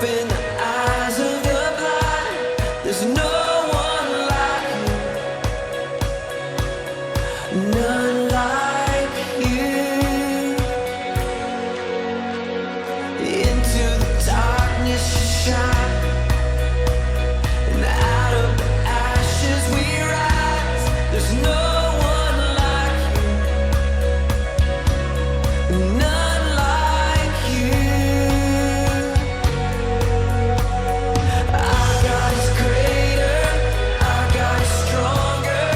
open the eyes of the blind. There's no one like you, none like you. Into the darkness you shine, and out of the ashes we rise. There's no one like you, none like you. Our God is greater, our God is stronger.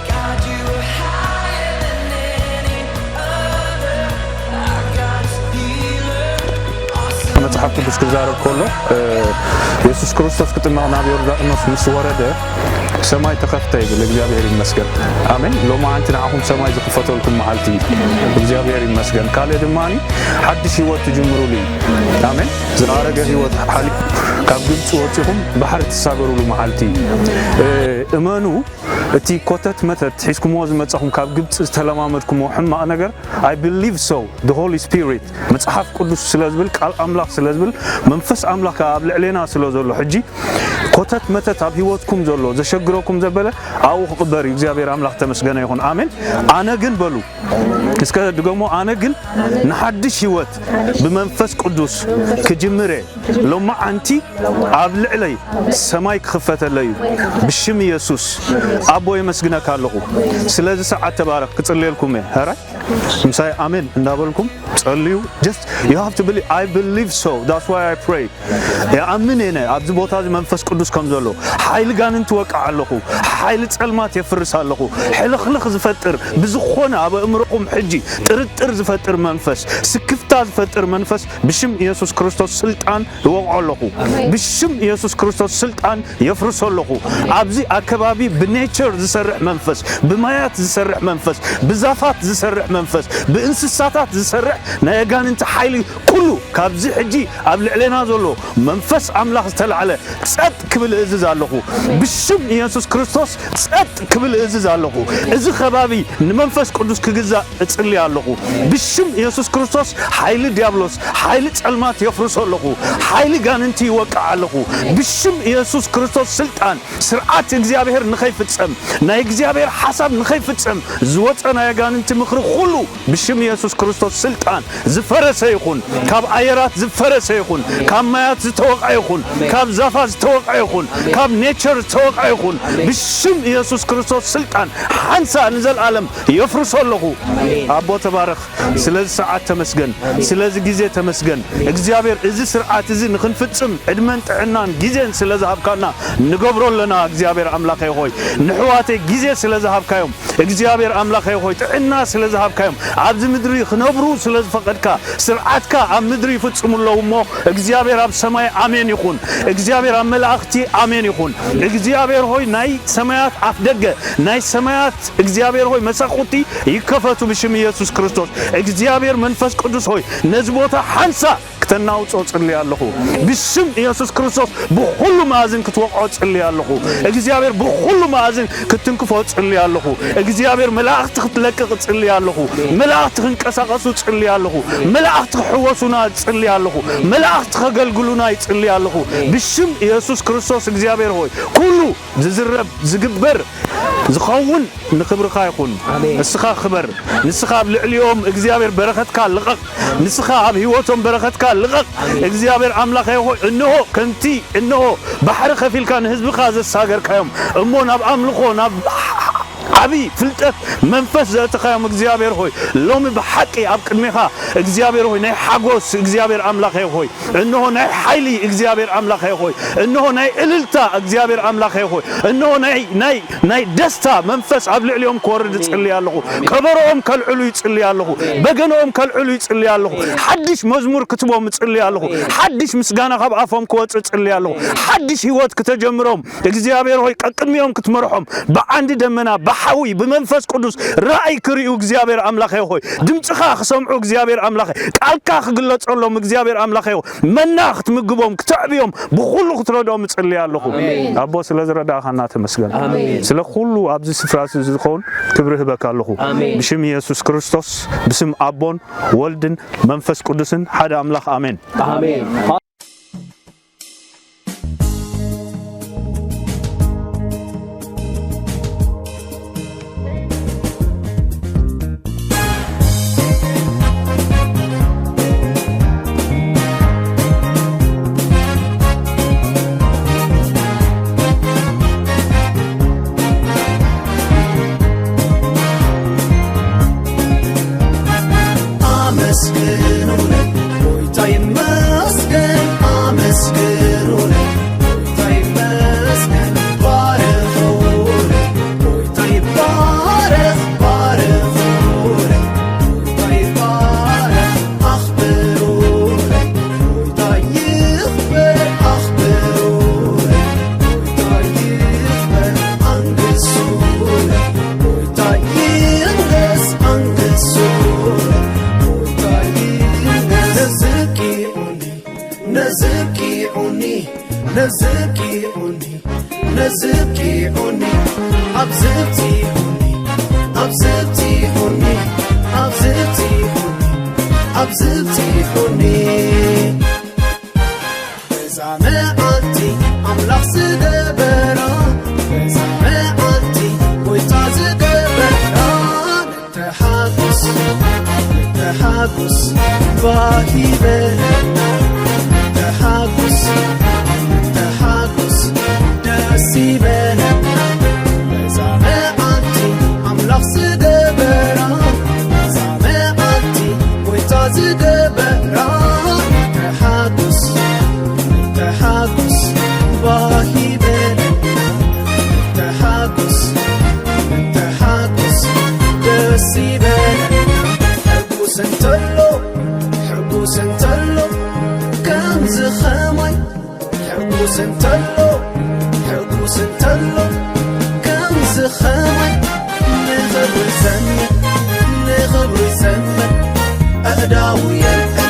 God, you are higher than any other. Our God is healer, awesome. መጽሐፍ ቅዱስ ክዛረብ ከሎ ኢየሱስ ክርስቶስ ከተማው ናብ ዮርዳኖስ ምስ ወረደ ሰማይ ተከፍተ ይብል እግዚአብሔር ይመስገን አሜን ሎማ አንተና አሁን ሰማይ ዝከፈተልኩም መዓልቲ እግዚአብሔር ይመስገን ካለ ድማኒ ሐዲስ ህይወት ጅምሩልኝ አሜን ዘአረገ ህይወት ሐሊ ካብ ግብጽ ወጪኩም ባህር ተሳገሩሉ መዓልቲ እመኑ እቲ ኮተት መተት ሒስኩሞ ዝመጻኹም ካብ ግብጽ ተለማመድኩሞ ሕማቅ ነገር I believe so the Holy Spirit መጽሐፍ ቅዱስ ስለዝብል ቃል አምላክ ስለዝብል መንፈስ አምላክ ኣብ ልዕሌና ስለዘሎ ሕጂ ኮተት መተት ኣብ ህይወትኩም ዘሎ ዘሸግሮኩም ዘበለ አው ኽበር እግዚአብሔር አምላክ ተመስገነ ይሁን አሜን አነ ግን በሉ እስከ ድገሞ አነ ግን ንሐድሽ ህይወት በመንፈስ ቅዱስ ከጅምሬ ሎማ አንቲ ኣብ ልዕለይ ሰማይ ክፈተለዩ ብሽም ኢየሱስ አቦ ይመስግነካ ኣለኹ ስለዚ ሰዓት ተባረክ ክጽልየልኩም ሄራ ምሳይ አሜን እንዳበልኩም ጸልዩ just you have to believe I believe so that's why I pray ያአምኔነ ኣብዚ ቦታ መንፈስ ቅዱስ ከም ዘሎ ኃይል ጋንንት ወቃ ኣለኹ ኃይል ጸልማት ይፍርስ ኣለኹ ሕልኽልኽ ዝፈጥር ብዝኾነ ኣብ እምሮኩም ሕጂ ጥርጥር ዝፈጥር መንፈስ ስክፍታ ዝፈጥር መንፈስ ብሽም ኢየሱስ ክርስቶስ ስልጣን ይወቅዖ ኣለኹ ብሽም ኢየሱስ ክርስቶስ ስልጣን ይፍርስ ኣለኹ ኣብዚ አከባቢ ብኔቸር ዝሰርሕ መንፈስ ብማያት ዝሰርሕ መንፈስ ብዛፋት ዝሰርሕ መንፈስ ብእንስሳታት ዝሰርሕ ናይ ጋንንት ኃይል ኩሉ ካብዚ ሕጂ ኣብ ልዕሌና ዘሎ መንፈስ አምላክ ዝተልዓለ ጸጥ ክብል እዝዝ ኣለኹ ብሽም ኢየሱስ ክርስቶስ ጸጥ ክብል እዝዝ ኣለኹ እዚ ከባቢ ንመንፈስ ቅዱስ ክግዛ እጽሊ ኣለኹ ብሽም ኢየሱስ ክርስቶስ ኃይል ዲያብሎስ ኃይል ጸልማት ይፍርስ ኣለኹ ኃይል ጋንንቲ ይወቃ ኣለኹ ብሽም ኢየሱስ ክርስቶስ ስልጣን ስርዓት እግዚአብሔር ንኸይፍጸም ናይ እግዚአብሔር ሐሳብ ንኸይፍጸም ዝወጸ ናይ ጋንንቲ ምኽሪ ሁሉ ብሽም ኢየሱስ ክርስቶስ ስልጣን ዝፈረሰ ይኹን ካብ አየራት ዝፈረሰ ይኹን ካብ ማያት ዝተወቃ ይኹን ካብ ዛፋት ዝተወቃ ይኹን ካብ ኔቸር ዝተወቃ ይኹን ብሽም ኢየሱስ ክርስቶስ ስልጣን ሓንሳ ንዘልዓለም ይፍርስ ኣለኹ አቦ ተባረኽ ስለዚ ሰዓት ተመስገን ስለዚ ጊዜ ተመስገን እግዚአብሔር እዚ ስርዓት እዚ ንኽንፍጽም ዕድመን ጥዕናን ጊዜን ስለዝሃብካና ንገብሮለና እግዚአብሔር አምላክ ይሆይ ንሕዋቴ ጊዜ ስለዝሃብካዮም እግዚአብሔር አምላክ ይሆይ ጥዕና ስለዝሃብካዮም ኣብዚ ምድሪ ክነብሩ ስለዝፈቀድካ ስርዓትካ ኣብ ምድሪ ይፍጽሙለውሞ እግዚአብሔር ኣብ ሰማይ አሜን ይኹን እግዚአብሔር ኣብ መላእክቲ አሜን ይኹን እግዚአብሔር ሆይ ናይ ሰማያት አፍደገ ናይ ሰማያት እግዚአብሔር ሆይ መሳኹቲ ይከፈቱ ብሽም ኢየሱስ ክርስቶስ እግዚአብሔር መንፈስ ቅዱስ ሆይ ነዚ ቦታ ሓንሳ ክተናውጾ ጽልይ ኣለኹ ብሽም ኢየሱስ ክርስቶስ ብሁሉ ማዕዝን ክትወቅዖ ጽልይ ኣለኹ እግዚአብሔር ብሁሉ ማዕዝን ክትንክፎ ጽልይ ኣለኹ እግዚአብሔር መላእክቲ ክትለቅቕ ጽልይ ኣለኹ መላእክቲ ክንቀሳቀሱ ጽልይ ኣለኹ መላእክቲ ክሕወሱና ጽልይ ኣለኹ መላእክቲ ከገልግሉና ጽልይ ኣለኹ ብሽም ኢየሱስ ክርስቶስ እግዚአብሔር ሆይ ኩሉ ዝዝረብ ዝግበር ዝኸውን ንክብርካ ይኹን ንስኻ ክበር ንስኻ ኣብ ልዕሊኦም እግዚአብሔር በረኸትካ ልቐቕ ንስኻ ኣብ ህይወቶም በረኸትካ ልቐቕ እግዚአብሔር አምላክ ይሆይ እንሆ ከንቲ እንሆ ባሕሪ ከፊልካ ንህዝብካ ዘሳገርካዮም እሞ ናብ አምልኾ ናብ አቢ ፍልጠት መንፈስ ዘተኻዮም እግዚአብሔር ሆይ ሎሚ በሐቂ ኣብ ቅድሜኻ እግዚአብሔር ሆይ ናይ ሓጎስ እግዚአብሔር አምላክ ይሆይ እንሆ ናይ ኃይሊ እግዚአብሔር አምላክ ይሆይ እንሆ ናይ እልልታ እግዚአብሔር አምላክ ይሆይ እንሆ ናይ ደስታ መንፈስ ኣብ ልዕሊኦም ክወርድ ጽልይ ኣለኹ ከበሮኦም ከልዕሉ ይጽልይ ኣለኹ በገኖኦም ከልዕሉ ይጽልይ ኣለኹ ሓድሽ መዝሙር ክትቦም ጽልይ ኣለኹ ሓድሽ ምስጋና ካብ ኣፎም ክወጽእ ጽልይ ኣለኹ ሓድሽ ህይወት ከተጀምሮም እግዚአብሔር ሆይ ቅድሚኦም ክትመርሖም በአንድ ደመና بحوي بمنفس قدوس رأي كريو እግዚአብሔር አምላክ ሆይ ድምጽኻ ክሰምዑ እግዚአብሔር አምላክ ቃልካ ክግለጽሎም እግዚአብሔር አምላክ ሆይ መናኽት ምግቦም ክትዕብዮም በሁሉ ክትረዳው ምጽልይ ኣለኹ አቦ ስለዝረዳኸና ተመስገን ስለ ሁሉ ኣብዚ ስፍራ ዝኸውን ክብርህ በካለኹ ብሽም ኢየሱስ ክርስቶስ ብስም አቦን ወልድን መንፈስ ቅዱስን ሓደ አምላክ አሜን አሜን نزبكيوني نزبكيوني أبزبتيوني أبزبتيوني أبزبتيوني أبزبتيوني بزعماتي أملاخ سدبرا بزعماتي ويتعز دبرا نتحابس نتحابس باهي بلنا نتحابس نتحابس دسي بلنا بزعماتي أملاخ سدبرا بزعماتي ويتعز دبرا نتحابس نتحابس باهي بلنا نتحابس نتحابس دسي بلنا حبوس انتلو حبوس انتلو كم زخمي حبوس انتلو حبوس انتلو كم زخمي نغبر زمن نغبر زمن أداو يلقى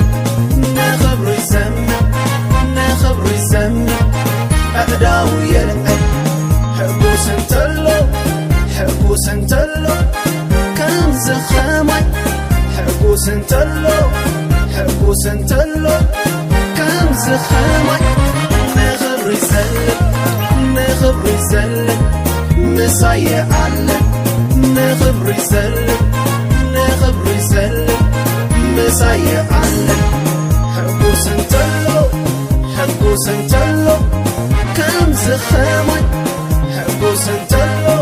نغبر زمن نغبر زمن أداو يلقى حبوس انتلو حبوس انتلو كم زخمي حبوس انتلو حبوس انتلو كم زخمي نغبر زلم نغبر زلم مسايا علم نغبر زلم نغبر زلم مسايا علم حبوس انتلو حبوس انتلو كم زخمي حبوس انتلو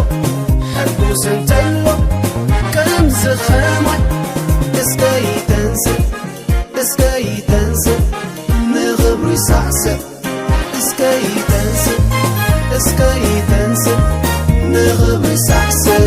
حبوس انتلو كم زخمي اسكاي تنسى اسكاي تنسى نغبر سعسى اسكاي تنسى اسكاي تنسى نغبر سعسى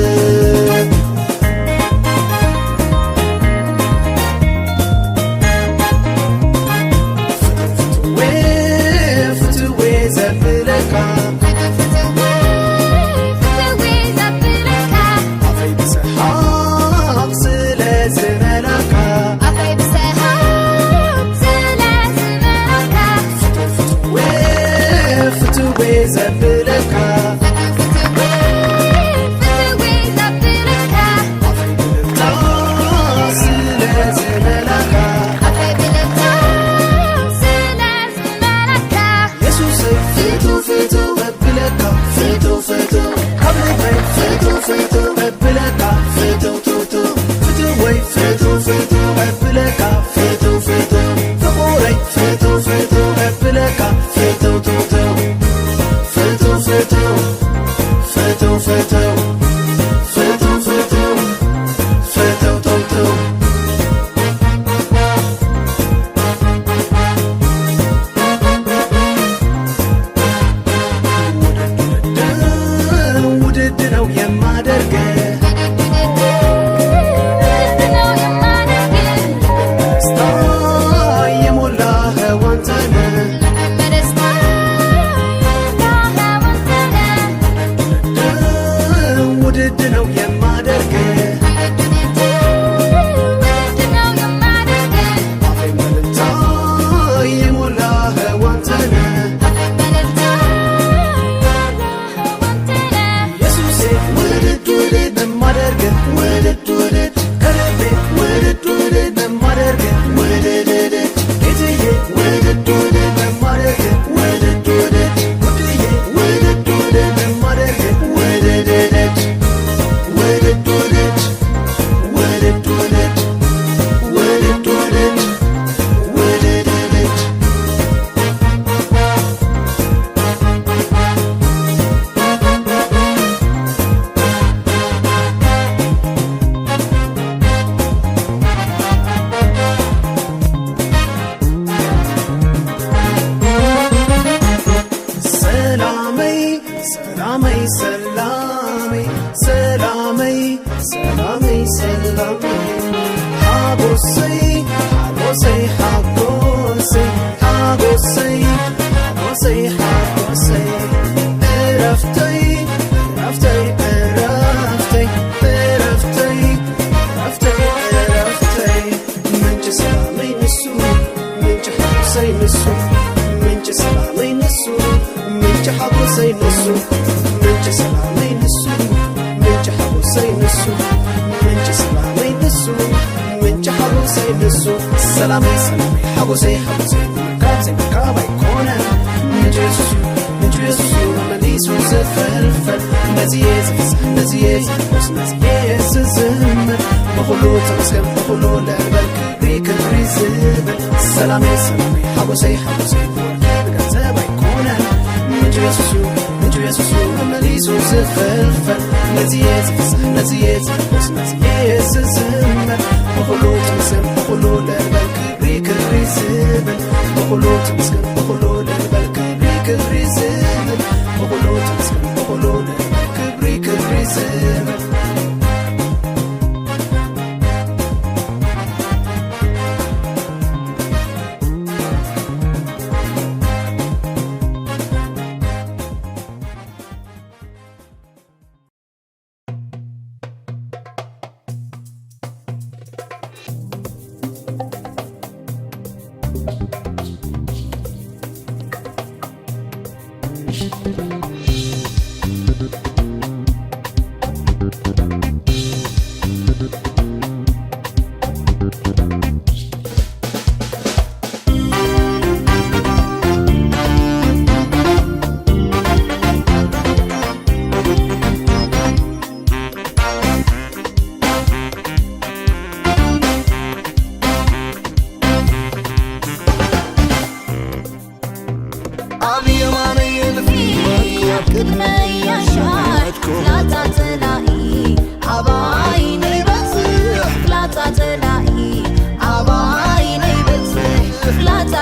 حبوسي نسو منج سلامي نسو منج حبوسي نسو منج سلامي نسو منج حبوسي نسو سلامي سلامي حبوسي حبوسي مكابزي مكابا يكونا منج يسو منج يسو مليسو زفلفل نزيز فسح نزيز بس نزيز زمن بخلو تمسكن بخلو لعبك بيك بريزبن سلامي سلامي حبوسي حبوسي بقى يكونا منج يسو مليسو زفلفل نزيز فسح نزيز بس نزيز زمن بخلو تمسكن بخلو لعبك بيك بريزبن بخلو تمسكن بخلو لعبك بيك بريزبن بخلو تمسكن بخلو لعبك بيك بريزبن Flat